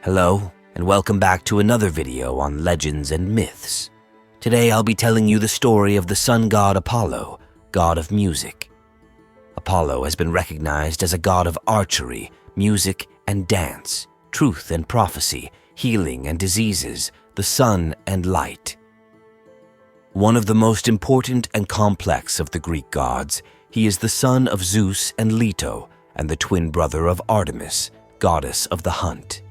Hello, and welcome back to another video on legends and myths. Today I'll be telling you the story of the sun god Apollo, god of music. Apollo has been recognized as a god of archery, music and dance, truth and prophecy, healing and diseases, the sun and light. One of the most important and complex of the Greek gods, he is the son of Zeus and Leto and the twin brother of Artemis, goddess of the hunt.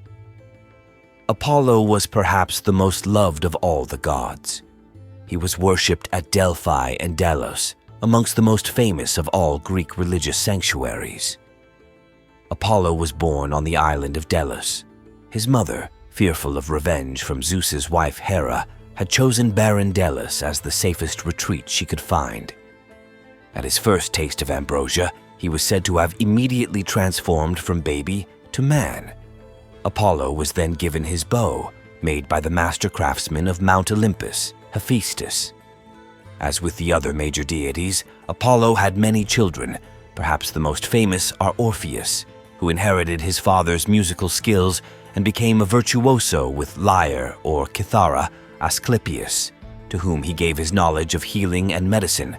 Apollo was perhaps the most loved of all the gods. He was worshipped at Delphi and Delos, amongst the most famous of all Greek religious sanctuaries. Apollo was born on the island of Delos. His mother, fearful of revenge from Zeus's wife Hera, had chosen barren Delos as the safest retreat she could find. At his first taste of ambrosia, he was said to have immediately transformed from baby to man. Apollo was then given his bow, made by the master craftsman of Mount Olympus, Hephaestus. As with the other major deities, Apollo had many children. Perhaps the most famous are Orpheus, who inherited his father's musical skills and became a virtuoso with lyre or kithara, Asclepius, to whom he gave his knowledge of healing and medicine,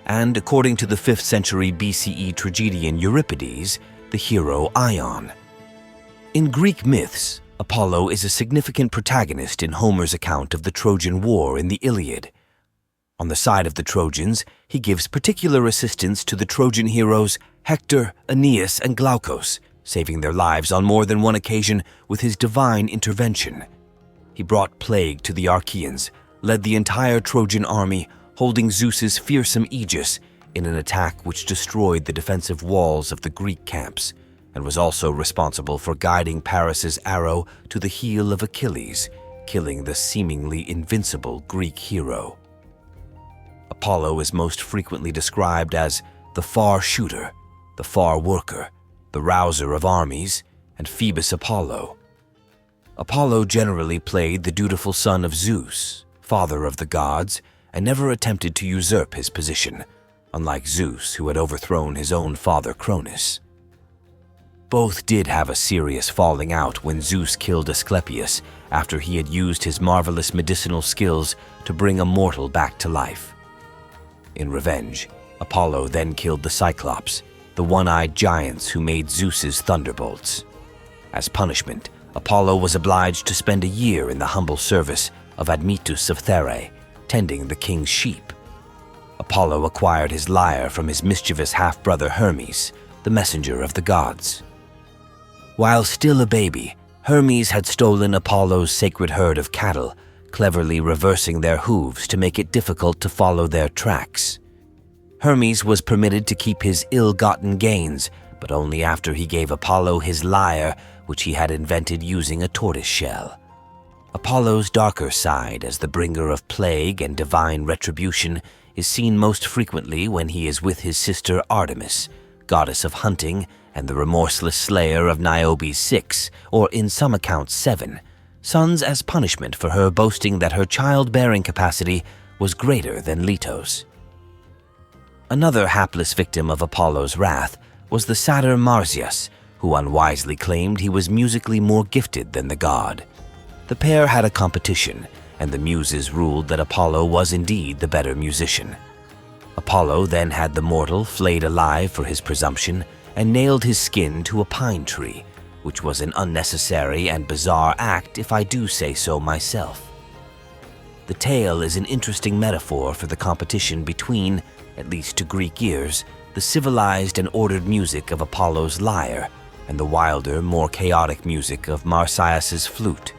and according to the 5th century BCE tragedian Euripides, the hero Ion. In Greek myths, Apollo is a significant protagonist in Homer's account of the Trojan War in the Iliad. On the side of the Trojans, he gives particular assistance to the Trojan heroes Hector, Aeneas, and Glaucus, saving their lives on more than one occasion with his divine intervention. He brought plague to the Achaeans, led the entire Trojan army, holding Zeus's fearsome aegis in an attack which destroyed the defensive walls of the Greek camps, and was also responsible for guiding Paris's arrow to the heel of Achilles, killing the seemingly invincible Greek hero. Apollo is most frequently described as the far shooter, the far worker, the rouser of armies, and Phoebus Apollo. Apollo generally played the dutiful son of Zeus, father of the gods, and never attempted to usurp his position, unlike Zeus, who had overthrown his own father Cronus. Both did have a serious falling out when Zeus killed Asclepius after he had used his marvelous medicinal skills to bring a mortal back to life. In revenge, Apollo then killed the Cyclops, the one-eyed giants who made Zeus's thunderbolts. As punishment, Apollo was obliged to spend a year in the humble service of Admetus of Therae, tending the king's sheep. Apollo acquired his lyre from his mischievous half-brother Hermes, the messenger of the gods. While still a baby, Hermes had stolen Apollo's sacred herd of cattle, cleverly reversing their hooves to make it difficult to follow their tracks. Hermes was permitted to keep his ill-gotten gains, but only after he gave Apollo his lyre, which he had invented using a tortoise shell. Apollo's darker side, as the bringer of plague and divine retribution, is seen most frequently when he is with his sister Artemis, goddess of hunting and the remorseless slayer of Niobe's 6, or in some accounts 7, sons as punishment for her boasting that her childbearing capacity was greater than Leto's. Another hapless victim of Apollo's wrath was the satyr Marsyas, who unwisely claimed he was musically more gifted than the god. The pair had a competition, and the Muses ruled that Apollo was indeed the better musician. Apollo then had the mortal flayed alive for his presumption and nailed his skin to a pine tree, which was an unnecessary and bizarre act if I do say so myself. The tale is an interesting metaphor for the competition between, at least to Greek ears, the civilized and ordered music of Apollo's lyre and the wilder, more chaotic music of Marsyas's flute.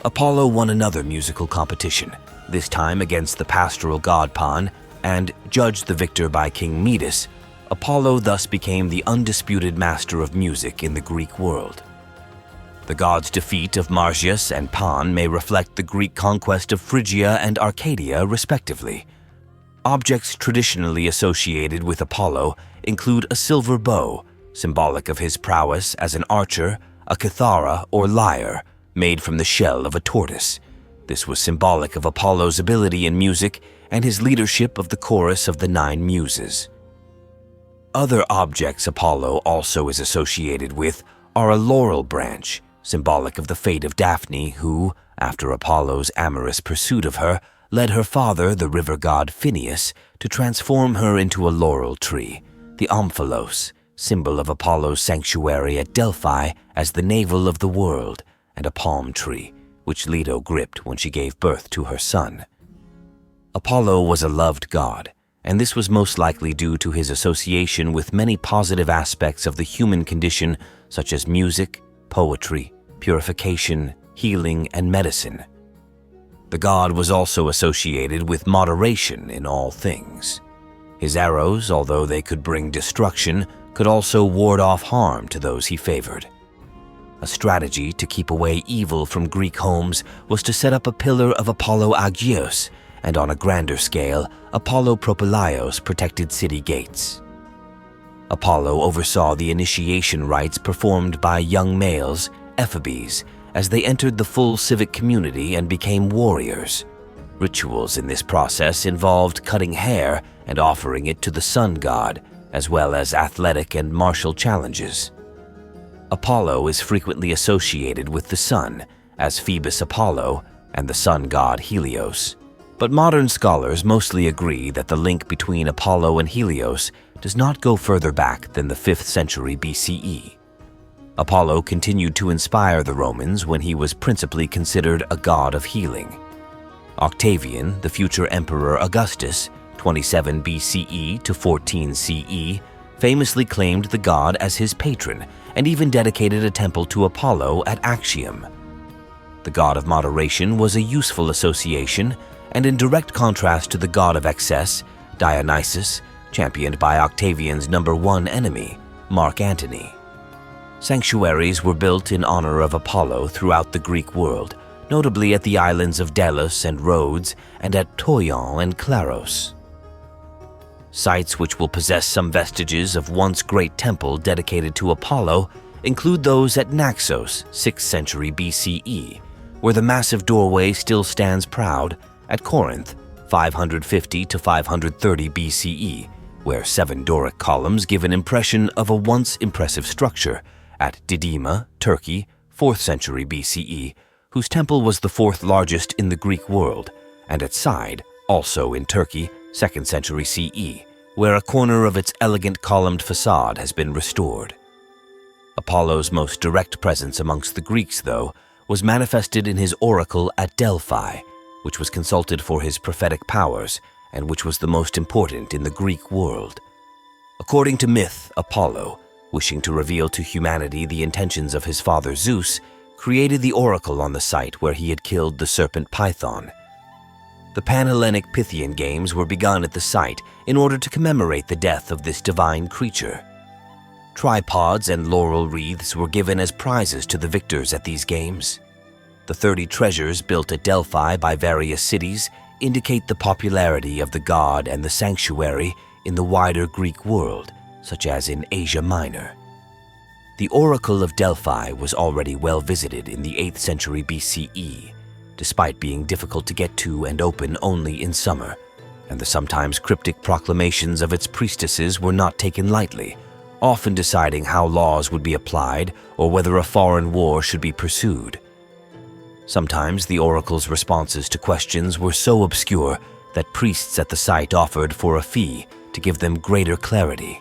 Apollo won another musical competition, this time against the pastoral god Pan, and, judged the victor by King Midas, Apollo thus became the undisputed master of music in the Greek world. The gods' defeat of Marsyas and Pan may reflect the Greek conquest of Phrygia and Arcadia, respectively. Objects traditionally associated with Apollo include a silver bow, symbolic of his prowess as an archer, a kithara or lyre, made from the shell of a tortoise. This was symbolic of Apollo's ability in music and his leadership of the chorus of the 9 Muses. Other objects Apollo also is associated with are a laurel branch, symbolic of the fate of Daphne, who, after Apollo's amorous pursuit of her, led her father, the river god Phineus, to transform her into a laurel tree, the omphalos, symbol of Apollo's sanctuary at Delphi as the navel of the world, and a palm tree, which Leto gripped when she gave birth to her son. Apollo was a loved god, and this was most likely due to his association with many positive aspects of the human condition, such as music, poetry, purification, healing, and medicine. The god was also associated with moderation in all things. His arrows, although they could bring destruction, could also ward off harm to those he favored. A strategy to keep away evil from Greek homes was to set up a pillar of Apollo Agios, and on a grander scale, Apollo Propylios protected city gates. Apollo oversaw the initiation rites performed by young males, ephebes, as they entered the full civic community and became warriors. Rituals in this process involved cutting hair and offering it to the sun god, as well as athletic and martial challenges. Apollo is frequently associated with the sun, as Phoebus Apollo and the sun god Helios. But modern scholars mostly agree that the link between Apollo and Helios does not go further back than the 5th century BCE. Apollo continued to inspire the Romans when he was principally considered a god of healing. Octavian, the future Emperor Augustus, 27 BCE to 14 CE, famously claimed the god as his patron and even dedicated a temple to Apollo at Actium. The god of moderation was a useful association, and in direct contrast to the god of excess, Dionysus, championed by Octavian's #1 enemy, Mark Antony. Sanctuaries were built in honor of Apollo throughout the Greek world, notably at the islands of Delos and Rhodes and at Toyon and Claros. Sites which will possess some vestiges of once great temple dedicated to Apollo include those at Naxos, 6th century BCE, where the massive doorway still stands proud, at Corinth, 550 to 530 BCE, where 7 Doric columns give an impression of a once impressive structure, at Didyma, Turkey, 4th century BCE, whose temple was the 4th largest in the Greek world, and at Side, also in Turkey, 2nd century CE, where a corner of its elegant columned facade has been restored. Apollo's most direct presence amongst the Greeks, though, was manifested in his oracle at Delphi, which was consulted for his prophetic powers and which was the most important in the Greek world. According to myth, Apollo, wishing to reveal to humanity the intentions of his father Zeus, created the oracle on the site where he had killed the serpent Python. The Pan-Hellenic Pythian Games were begun at the site in order to commemorate the death of this divine creature. Tripods and laurel wreaths were given as prizes to the victors at these games. The 30 treasures built at Delphi by various cities indicate the popularity of the god and the sanctuary in the wider Greek world, such as in Asia Minor. The Oracle of Delphi was already well visited in the 8th century BCE, despite being difficult to get to and open only in summer, and the sometimes cryptic proclamations of its priestesses were not taken lightly, often deciding how laws would be applied or whether a foreign war should be pursued. Sometimes the oracle's responses to questions were so obscure that priests at the site offered for a fee to give them greater clarity.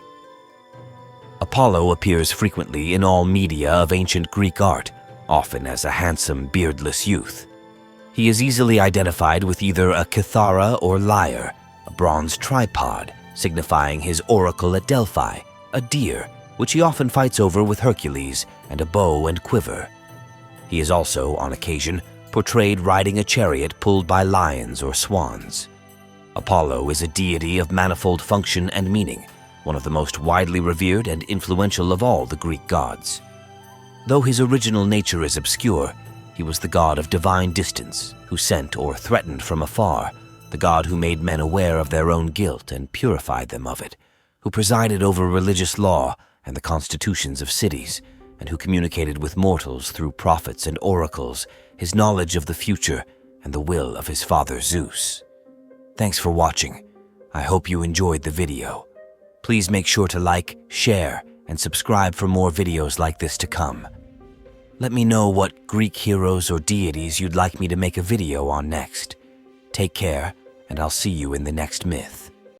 Apollo appears frequently in all media of ancient Greek art, often as a handsome, beardless youth. He is easily identified with either a kithara or lyre, a bronze tripod, signifying his oracle at Delphi, a deer, which he often fights over with Hercules, and a bow and quiver. He is also, on occasion, portrayed riding a chariot pulled by lions or swans. Apollo is a deity of manifold function and meaning, one of the most widely revered and influential of all the Greek gods. Though his original nature is obscure, he was the god of divine distance, who sent or threatened from afar, the god who made men aware of their own guilt and purified them of it, who presided over religious law and the constitutions of cities, and who communicated with mortals through prophets and oracles his knowledge of the future and the will of his father Zeus. Thanks for watching. I hope you enjoyed the video. Please make sure to like, share, and subscribe for more videos like this to come. Let me know what Greek heroes or deities you'd like me to make a video on next. Take care, and I'll see you in the next myth.